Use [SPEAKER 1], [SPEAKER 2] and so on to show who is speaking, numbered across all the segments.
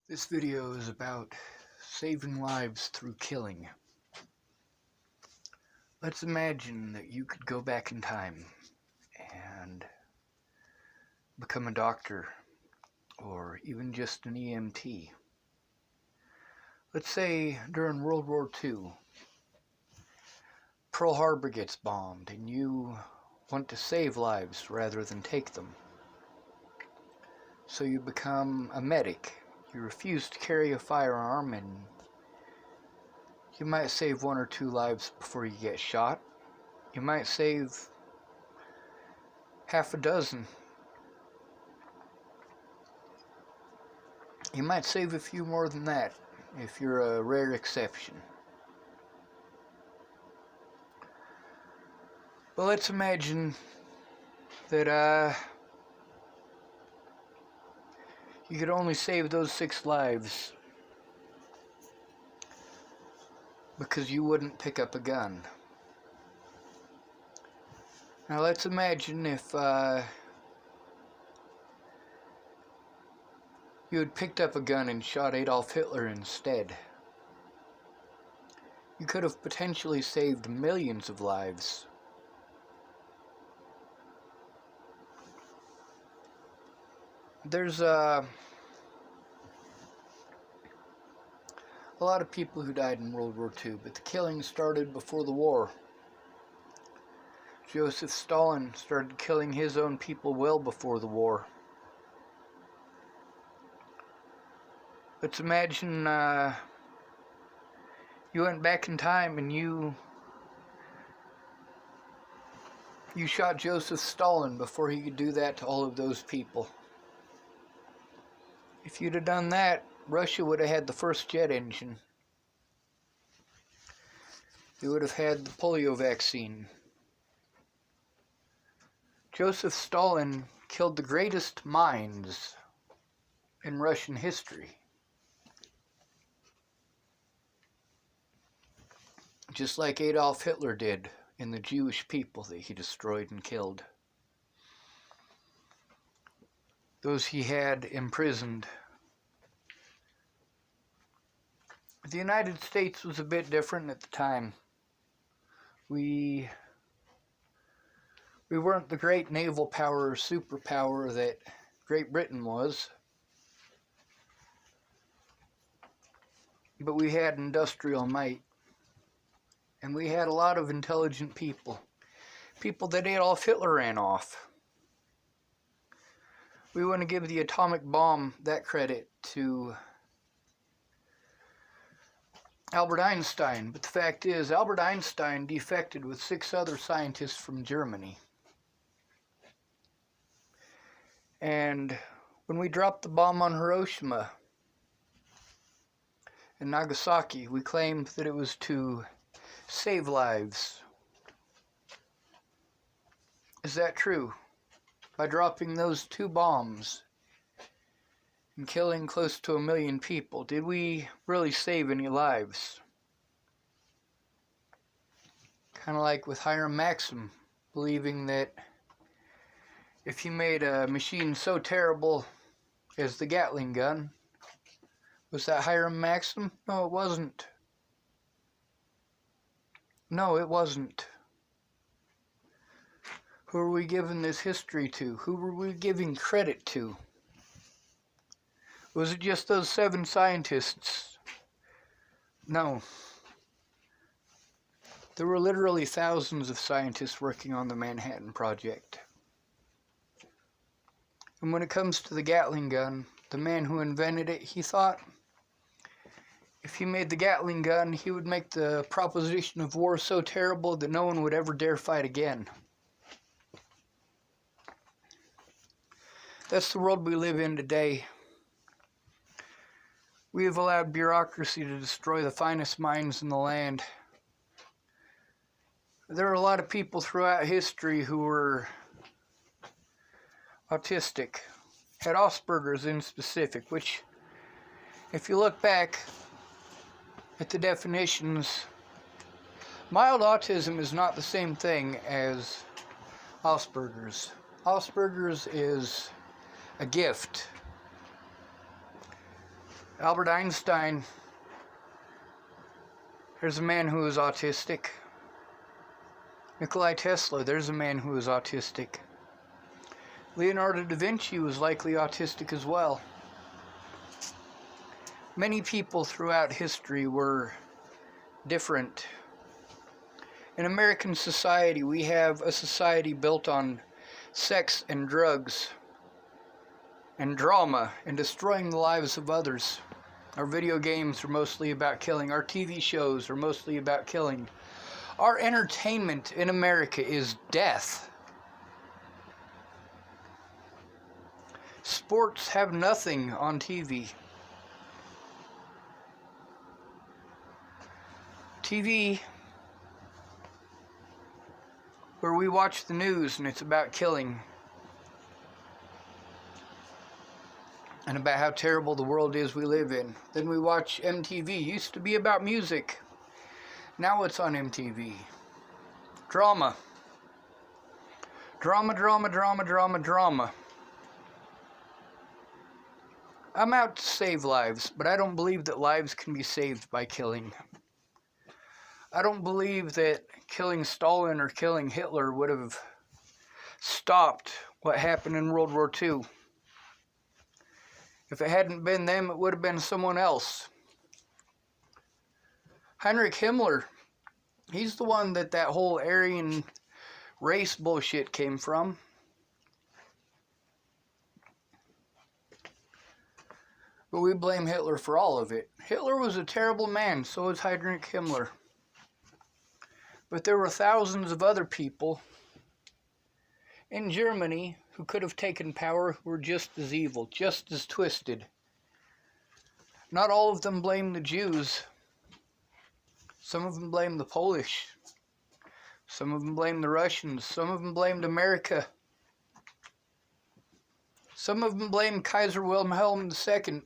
[SPEAKER 1] This video is about saving lives through killing. Let's imagine that you could go back in time and become a doctor or even just an EMT. Let's say during World War II, Pearl Harbor gets bombed and you want to save lives rather than take them. So you become a medic. You refuse to carry a firearm, and you might save one or two lives before you get shot. You might save half a dozen. You might save a few more than that if you're a rare exception. But let's imagine that you could only save those 6 lives because you wouldn't pick up a gun. Now let's imagine if you had picked up a gun and shot Adolf Hitler instead. You could have potentially saved millions of lives. There's a lot of people who died in World War II, but the killing started before the war. Joseph Stalin started killing his own people well before the war. Let's imagine you went back in time and you shot Joseph Stalin before he could do that to all of those people. If you'd have done that, Russia would have had the first jet engine. You would have had the polio vaccine. Joseph Stalin killed the greatest minds in Russian history. Just like Adolf Hitler did in the Jewish people that he destroyed and killed. Those he had imprisoned. The United States was a bit different at the time. We weren't the great naval power or superpower that Great Britain was. But we had industrial might. And we had a lot of intelligent people. People that Adolf Hitler ran off. We want to give the atomic bomb that credit to Albert Einstein, but the fact is, Albert Einstein defected with 6 other scientists from Germany. And when we dropped the bomb on Hiroshima and Nagasaki, we claimed that it was to save lives. Is that true? By dropping those 2 bombs and killing close to 1 million people, did we really save any lives? Kind of like with Hiram Maxim, believing that if he made a machine so terrible as the Gatling gun, was that Hiram Maxim? No, it wasn't. No, it wasn't. Who are we giving this history to? Who were we giving credit to? Was it just those 7 scientists? No. There were literally thousands of scientists working on the Manhattan Project. And when it comes to the Gatling gun, the man who invented it, he thought if he made the Gatling gun, he would make the proposition of war so terrible that no one would ever dare fight again. That's the world we live in today. We have allowed bureaucracy to destroy the finest minds in the land. There are a lot of people throughout history who were autistic, had Asperger's in specific, which, if you look back at the definitions, mild autism is not the same thing as Asperger's. Asperger's is a gift. Albert Einstein. There's a man who is autistic. Nikola Tesla, there's a man who is autistic. Leonardo da Vinci was likely autistic as well. Many people throughout history were different. In American society, we have a society built on sex and drugs and drama and destroying the lives of others. Our video games are mostly about killing. Our TV shows are mostly about killing. Our entertainment in America is death. Sports have nothing on TV. TV, where we watch the news and it's about killing and about how terrible the world is we live in. Then we watch MTV. Used to be about music. Now it's on MTV. Drama. Drama, drama, drama, drama, drama. I'm out to save lives, but I don't believe that lives can be saved by killing. I don't believe that killing Stalin or killing Hitler would have stopped what happened in World War II. If it hadn't been them, it would have been someone else. Heinrich Himmler, he's the one that whole Aryan race bullshit came from. But we blame Hitler for all of it. Hitler was a terrible man, so was Heinrich Himmler. But there were thousands of other people in Germany who could have taken power who were just as evil, just as twisted. Not all of them blame the Jews. Some of them blame the Polish. Some of them blame the Russians. Some of them blamed America. Some of them blame Kaiser Wilhelm II.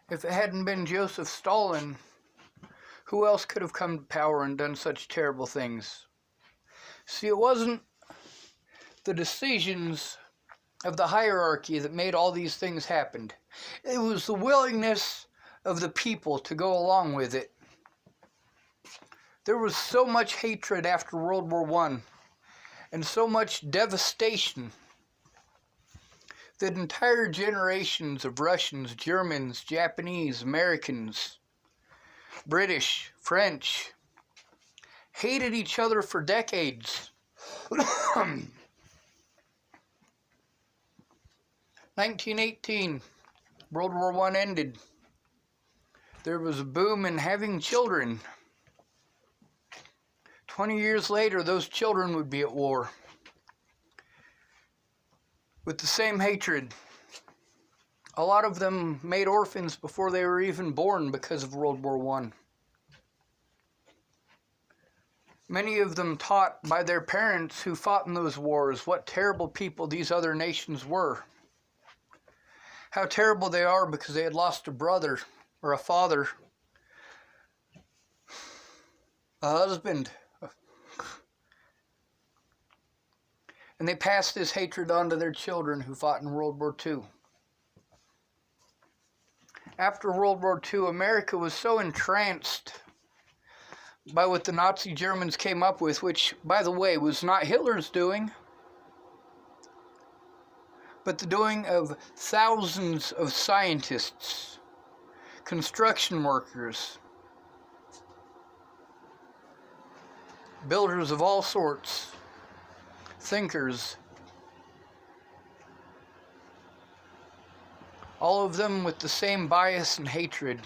[SPEAKER 1] If it hadn't been Joseph Stalin, who else could have come to power and done such terrible things? See, it wasn't the decisions of the hierarchy that made all these things happen. It was the willingness of the people to go along with it. There was so much hatred after World War I and so much devastation that entire generations of Russians, Germans, Japanese, Americans, British, French hated each other for decades. 1918, World War I ended. There was a boom in having children. 20 years later, those children would be at war with the same hatred. A lot of them made orphans before they were even born because of World War I. Many of them taught by their parents who fought in those wars what terrible people these other nations were. How terrible they are because they had lost a brother or a father, a husband. And they passed this hatred on to their children who fought in World War II. After World War II, America was so entranced by what the Nazi Germans came up with, which, by the way, was not Hitler's doing, but the doing of thousands of scientists, construction workers, builders of all sorts, thinkers, all of them with the same bias and hatred.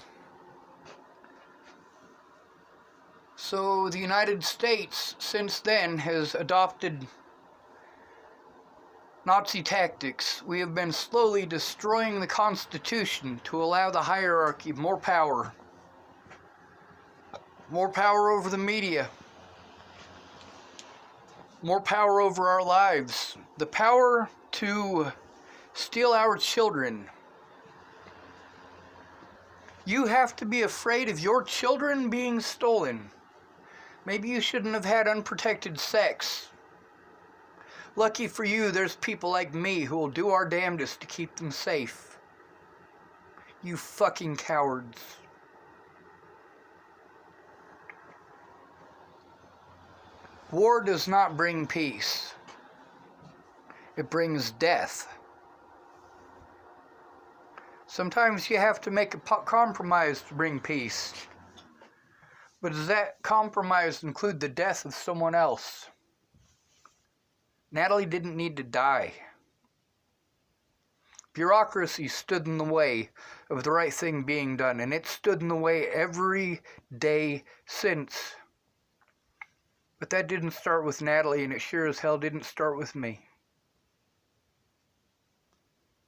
[SPEAKER 1] So the United States since then has adopted Nazi tactics. We have been slowly destroying the Constitution to allow the hierarchy more power over the media, more power over our lives, the power to steal our children. You have to be afraid of your children being stolen. Maybe you shouldn't have had unprotected sex. Lucky for you, there's people like me who will do our damnedest to keep them safe. You fucking cowards. War does not bring peace. It brings death. Sometimes you have to make a compromise to bring peace. But does that compromise include the death of someone else? Natalie didn't need to die. Bureaucracy stood in the way of the right thing being done, and it stood in the way every day since. But that didn't start with Natalie, and it sure as hell didn't start with me.